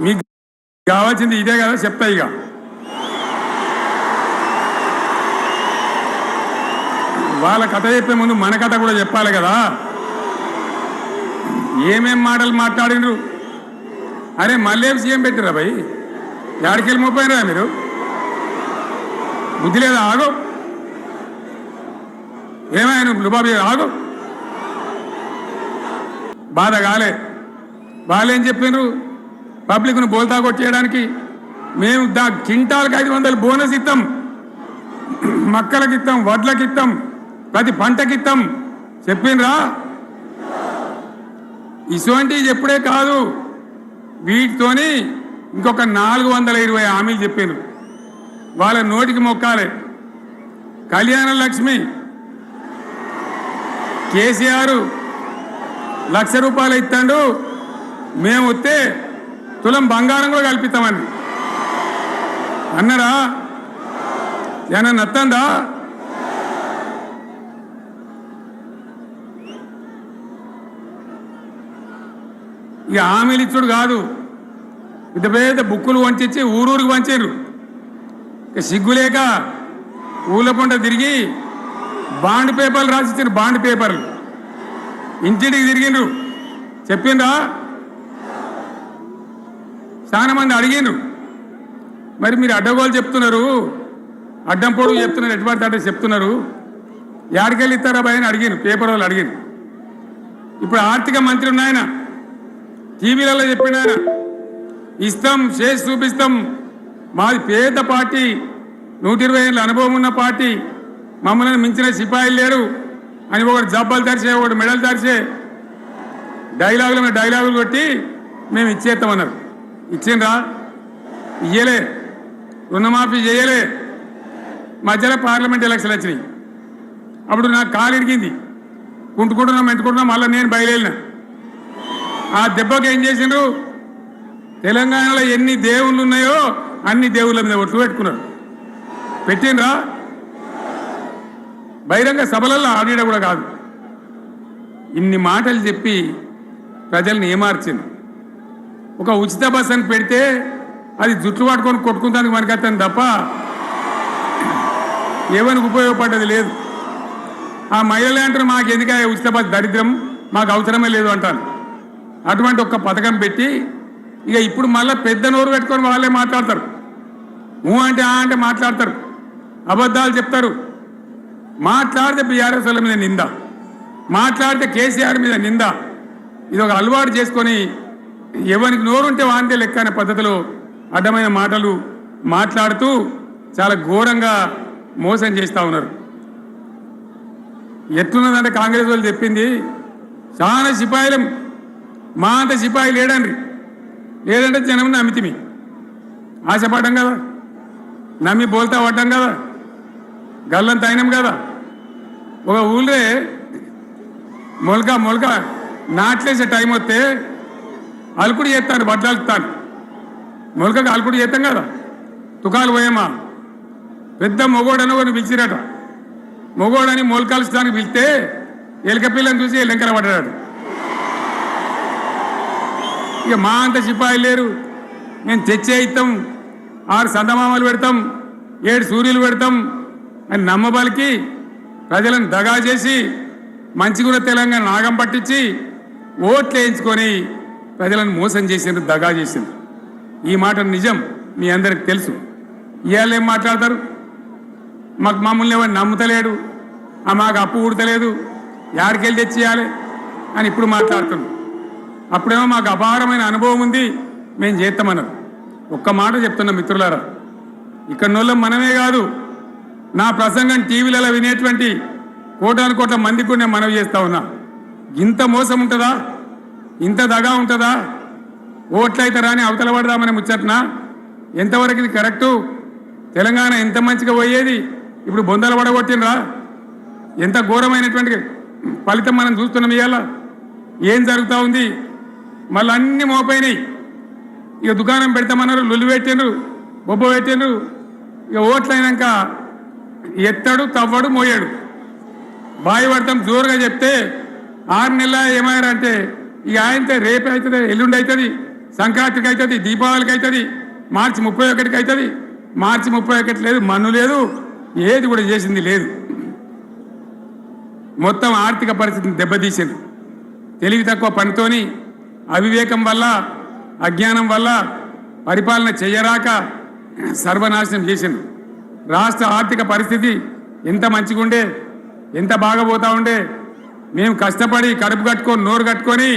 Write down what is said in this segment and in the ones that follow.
మీకు కావాల్సింది ఇదే కదా, చెప్తా. ఇక వాళ్ళ కథ చెప్పే ముందు మన కథ కూడా చెప్పాలి కదా. ఏమేం మాటలు మాట్లాడినరు? అరే మళ్ళీ సీఎం పెట్టిరా భయ్, ఏడికెళ్ళి మోపోయినరా మీరు? బుద్ధి లేదా? ఆగు. ఏమైనా లుబాబీ ఆగు. బాధ కాలే. వాళ్ళేం చెప్పిండ్రు? పబ్లిక్ను బోల్తా కొట్టేయడానికి మేము క్వింటాల్కి 500 బోనస్ ఇస్తాం, మక్కలకి ఇస్తాం, వడ్లకి ఇస్తాం, ప్రతి పంటకి ఇస్తాం చెప్పిండ్రా? ఇటువంటివి చెప్పుడే కాదు, వీటితోని ఇంకొక 420 హామీలు చెప్పిండ్రు. వాళ్ళ నోటికి మొక్కాలి. కళ్యాణ లక్ష్మి కేసీఆర్ 1,00,000 రూపాయలు ఇస్తాడు, మేము వస్తే తులం బంగారం కూడా కల్పిస్తామని అన్నారా? ఏమన్నా నత్తందా? ఇక హామీలు ఇచ్చుడు కాదు, పెద్ద పెద్ద బుక్కులు వంచి ఊరూరికి వంచారు. ఇక సిగ్గులేక ఊళ్ళ పంట తిరిగి బాండ్ పేపర్లు రాసిచ్చారు. బాండ్ పేపర్లు ఇంటింటికి తిరిగిండ్రు. చెప్పిండ్రా? చాలా మంది అడిగిండ్రు. మరి మీరు అడ్డగోలు చెప్తున్నారు, అడ్డం పొడుగు చెప్తున్నారు, ఎటువంటి అంటే చెప్తున్నారు, యాడికెళ్ళి ఇస్తారా భయ అని అడిగిండ్రు. పేపర్ వాళ్ళు అడిగిండ్రు. ఇప్పుడు ఆర్థిక మంత్రి ఉన్నాయన టీవీలలో చెప్పిండు, ఆయన ఇస్తాం, చేసి చూపిస్తాం, మాది పేద పార్టీ, 120 ఏళ్ళ అనుభవం ఉన్న పార్టీ, మమ్మల్ని మించిన సిపాయిలు లేరు అని ఒకటి జబ్బలు తరిచే, ఒకటి మెడలు తరిచే డైలాగుల మీద డైలాగులు కొట్టి మేము ఇచ్చేస్తామన్నారు. ఇచ్చిండ్రా? ఇయ్యలే. రుణమాఫీ చేయలే. మధ్యలో పార్లమెంట్ ఎలక్షన్ వచ్చినాయి. అప్పుడు నాకు కాలు ఇరిగింది, కుంటుకుంటున్నాం ఎంటుకుంటున్నాం, మళ్ళీ నేను బయలుదేరిన. ఆ దెబ్బకి ఏం చేసిండ్రు? తెలంగాణలో ఎన్ని దేవుళ్ళు ఉన్నాయో అన్ని దేవుళ్ళ మీద ఒట్లు పెట్టుకున్నారు. పెట్టిండ్రా? బహిరంగ సభలలో ఆడిడ కూడా కాదు. ఇన్ని మాటలు చెప్పి ప్రజల్ని ఏమార్చింది. ఒక ఉచిత బస్ అని పెడితే అది జుట్లు పట్టుకొని కొట్టుకుంటానికి మనకత్తాను తప్ప ఎవరికి ఉపయోగపడ్డది లేదు. ఆ మహిళలు అంటారు మాకు ఎందుకు ఉచిత బస్, దరిద్రం, మాకు అవసరమే లేదు అంటారు. అటువంటి ఒక్క పథకం పెట్టి ఇక ఇప్పుడు మళ్ళీ పెద్ద నోరు పెట్టుకొని వాళ్ళే మాట్లాడతారు. అంటే అంటే మాట్లాడతారు, అబద్ధాలు చెప్తారు. మాట్లాడితే బీఆర్ఎస్ వాళ్ళ మీద నింద, మాట్లాడితే కేసీఆర్ మీద నింద. ఇది ఒక అలవాటు చేసుకొని ఎవరికి నోరుంటే వాంతే లెక్క అనే పద్ధతిలో అడ్డమైన మాటలు మాట్లాడుతూ చాలా ఘోరంగా మోసం చేస్తూ ఉన్నారు. ఎట్లున్నదంటే కాంగ్రెస్ వాళ్ళు చెప్పింది, చాలా సిపాయిలం, మా అంత సిపాయి లేడండి. లేదంటే జనం నమ్మితిమి, ఆశపడ్డాం కదా, నమ్మి బోల్తా పడ్డాం కదా, గల్లంత అయినాం కదా. ఒక ఊళ్ళే మొలక నాట్లేసే టైం వస్తే అలుకుడు చేస్తాను, బట్టలు అలుకుతాను. మొలకకు అలుకుడు చేస్తాం కదా, తుకాలు పోయేమా. పెద్ద మొగోడని ఒకరిని పిలిచిరట. మొగోడని మొలకలుస్తానికి పిలిస్తే ఎలక పిల్లని చూసి ఎలంకర పడ్డాడు. ఇక మా అంత సిపాయిలు లేరు, మేము తెచ్చే ఇస్తాం, 6 సందమామలు పెడతాం, 7 సూర్యులు పెడతాం అని నమ్మబలికి ప్రజలను దగా చేసి మంచిగున్న తెలంగాణ నాగం పట్టించి ఓట్లు వేయించుకొని ప్రజలను మోసం చేసిండ్రు, దగా చేసిండ్రు. ఈ మాట నిజం, మీ అందరికి తెలుసు. ఇవాళ ఏం మాట్లాడతారు? మమ్మల్ని ఎవరు నమ్ముతలేడు, మాకు అప్పు ఉడతలేదు, యాడికెళ్ళి తెచ్చియాలి అని ఇప్పుడు మాట్లాడుతున్నాం. అప్పుడేమో మాకు అపారమైన అనుభవం ఉంది, మేము చేస్తామన్నారు. ఒక్క మాట చెప్తున్నా మిత్రులారా, ఇక్కడ నోళ్ళం మనమే కాదు, నా ప్రసంగం టీవీలలో వినేటువంటి కోటాను కోట్ల మందికి నేను మనవి చేస్తా ఉన్నా. ఇంత మోసం ఉంటుందా? ఇంత దగా ఉంటుందా? ఓట్లయితే రాని అవతల పడదామని ముచ్చట్నా? ఎంతవరకు ఇది కరెక్టు? తెలంగాణ ఎంత మంచిగా పోయేది, ఇప్పుడు బొందలు పడగొట్టినరా? ఎంత ఘోరమైనటువంటి ఫలితం మనం చూస్తున్నాం. ఇవాళ ఏం జరుగుతూ ఉంది? మళ్ళీ అన్ని మోపోయినాయి. ఇక దుకాణం పెడతామన్నారు, లొల్లు పెట్టిండ్రు, బొబ్బ పెట్టిండ్రు. ఇక ఓట్లయినాక ఎత్తడు, తవ్వడు, మోయాడు. బాయి పడతాం జోరుగా చెప్తే 6 నెలల ఏమయ్యారంటే ఇక ఆయనతో రేపు అవుతుంది, ఎల్లుండి అవుతుంది, సంక్రాంతికి అవుతుంది, దీపావళికి అవుతుంది, మార్చి 31కి అవుతుంది. మార్చి 31 లేదు, మన్ను లేదు, ఏది కూడా చేసింది లేదు. మొత్తం ఆర్థిక పరిస్థితిని దెబ్బతీసింది. తెలివి తక్కువ పనితోని, అవివేకం వల్ల, అజ్ఞానం వల్ల పరిపాలన చేయరాక సర్వనాశనం చేసింది. రాష్ట్ర ఆర్థిక పరిస్థితి ఎంత మంచిగా ఉండే, ఎంత బాగా పోతా ఉండే. మేము కష్టపడి కడుపు కట్టుకొని నోరు కట్టుకొని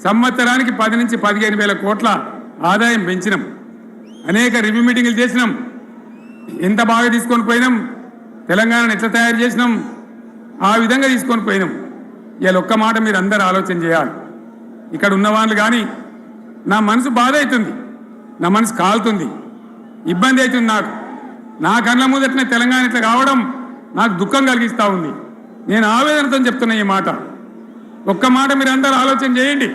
సంవత్సరానికి 10 నుంచి 15 వేల కోట్ల ఆదాయం పెంచినాం. అనేక రివ్యూ మీటింగులు చేసినాం. ఎంత బాగా తీసుకొని పోయినాం, తెలంగాణను ఎట్లా తయారు చేసినాం, ఆ విధంగా తీసుకొని పోయినాం. ఇవాళ ఒక్క మాట మీరు అందరూ ఆలోచన చేయాలి. ఇక్కడ ఉన్న వాళ్ళు కానీ నా మనసు బాధ అవుతుంది, నా మనసు కాలుతుంది, ఇబ్బంది అవుతుంది. నా కళ్ళ ముందటనే తెలంగాణ ఇట్లా కావడం నాకు దుఃఖం కలిగిస్తూ ఉంది. నేను ఆవేదనతో చెప్తున్నా ఈ మాట. ఒక్క మాట మీరు అందరూ ఆలోచన చేయండి.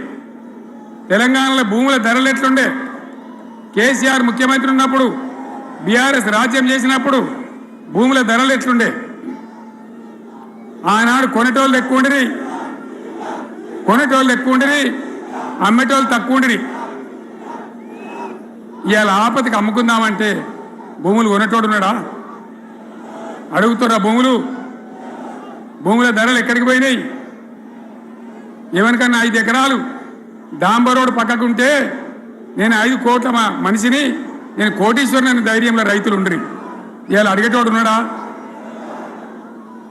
తెలంగాణలో భూముల ధరలు ఎట్లుండే, కేసీఆర్ ముఖ్యమంత్రి ఉన్నప్పుడు, బీఆర్ఎస్ రాజ్యం చేసినప్పుడు భూముల ధరలు ఎట్లుండే? ఆనాడు కొనేటోళ్ళు ఎక్కువ ఉండిరి, అమ్మేటోళ్ళు తక్కువ ఉండిరి. ఇవాళ ఆపదకి అమ్ముకుందామంటే భూములు కొనేటోడు ఉన్నాడా? అడుగుతున్నా భూముల ధరలు ఎక్కడికి పోయినాయి? ఎవరికన్నా 5 ఎకరాలు డాంబర్ రోడ్ పక్కకుంటే నేను 5 కోట్ల మనిషిని, నేను కోటీశ్వరుని ధైర్యంలో రైతులు ఉండరు. ఇవాళ అడిగేటోడు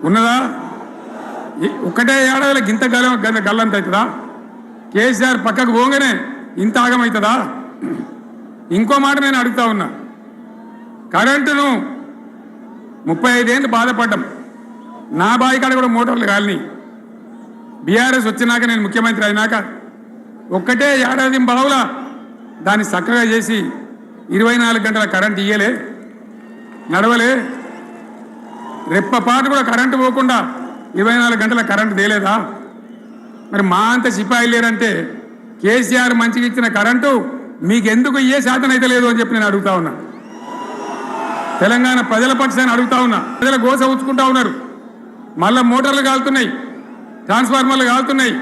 ఉన్నదా? ఒక్కటే ఏడాదికి ఇంత గల్లంత అవుతుందా? కేసీఆర్ పక్కకు పోగానే ఇంత ఆగమవుతుందా? ఇంకో మాట నేను అడుగుతా ఉన్నా. కరెంటును 35 ఏళ్ళు బాధపడ్డాం. నా బావి కాడ కూడా మోటార్లు కాలినాయి. బీఆర్ఎస్ వచ్చినాక, నేను ముఖ్యమంత్రి అయినాక ఒక్కటే ఏడాది బావులా దాన్ని చక్కగా చేసి 24 గంటల కరెంట్ ఇయ్యలే, నడవలే. రెప్పపాటు కూడా కరెంటు పోకుండా 24 గంటల కరెంటు తేలేదా? మరి మా అంత సిపాయి లేరంటే కేసీఆర్ మంచిగా ఇచ్చిన కరెంటు మీకెందుకు ఇయ్యే శాతం అయితే లేదు అని చెప్పి నేను అడుగుతా ఉన్నా. తెలంగాణ ప్రజల పక్షాన్ని అడుగుతా ఉన్నా. ప్రజల గోస ఉంచుకుంటా ఉన్నారు. మళ్ళా మోటార్లు కాలుతున్నాయి, ట్రాన్స్ఫార్మర్లు కాలుతున్నాయి,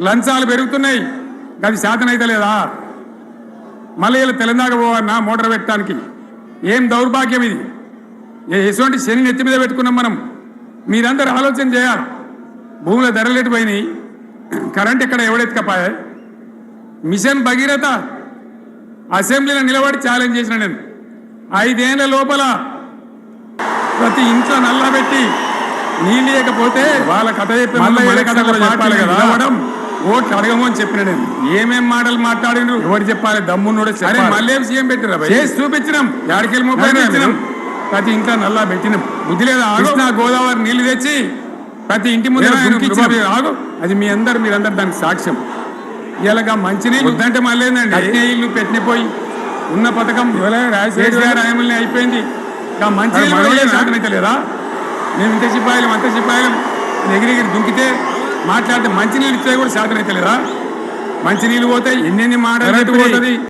లంచాలు పెరుగుతున్నాయి. అది శాతం అయితే లేదా? మళ్ళీ ఇలా తెలంగాణ పోవన్నా మోటార్ పెట్టడానికి? ఏం దౌర్భాగ్యం ఇది! ఎటువంటి శని నెత్తి మీద పెట్టుకున్నాం మనం. మీరందరూ ఆలోచన చేయాలి. భూముల ధరలు ఎటుపోయినాయి, కరెంట్ ఎక్కడ ఎవడెత్తుకపోయా? మిషన్ భగీరథ అసెంబ్లీలో నిలబడి ఛాలెంజ్ చేసిన నేను. 5 ఏళ్ల లోపల ప్రతి ఇంట్లో నల్లబెట్టి నీళ్ళు లేకపోతే వాళ్ళ కథ చెప్పి చెప్పాలి కదా, ఓట్లు అడగము అని చెప్పిన నేను. ఏమేం మాటలు మాట్లాడినరు, ఎవరు చెప్పాలి? దమ్మున్నోడే సరే. మళ్ళీ సీఎం పెట్టిరా? చేసి చూపించినాం. 30 ఇచ్చినాం. ప్రతి ఇంట్లో నల్లా పెట్టినాం. బుద్ధి లేదా? కృష్ణా గోదావరి నీళ్లు తెచ్చి ప్రతి ఇంటి ముందు ఆగు. అది మీరందరూ దానికి సాక్ష్యం. ఇలాగా మంచినీళ్ళు వద్దంటే మళ్ళీ ఏందండి, ఇల్లు పెట్టిపోయి ఉన్న పథకం రాయమల్ని అయిపోయింది. ఇంకా మంచినీళ్ళు శాతం అయితే లేదా? మేము ఇంత సిపాయిలం అంత సిపాయిలం ఎగిరిగిరి దుంకితే మాట్లాడితే మంచినీళ్ళు ఇచ్చే కూడా శాతం అయితే లేదా? మంచినీళ్ళు పోతాయి, ఎన్నెన్ని మాటలు పోతుంది.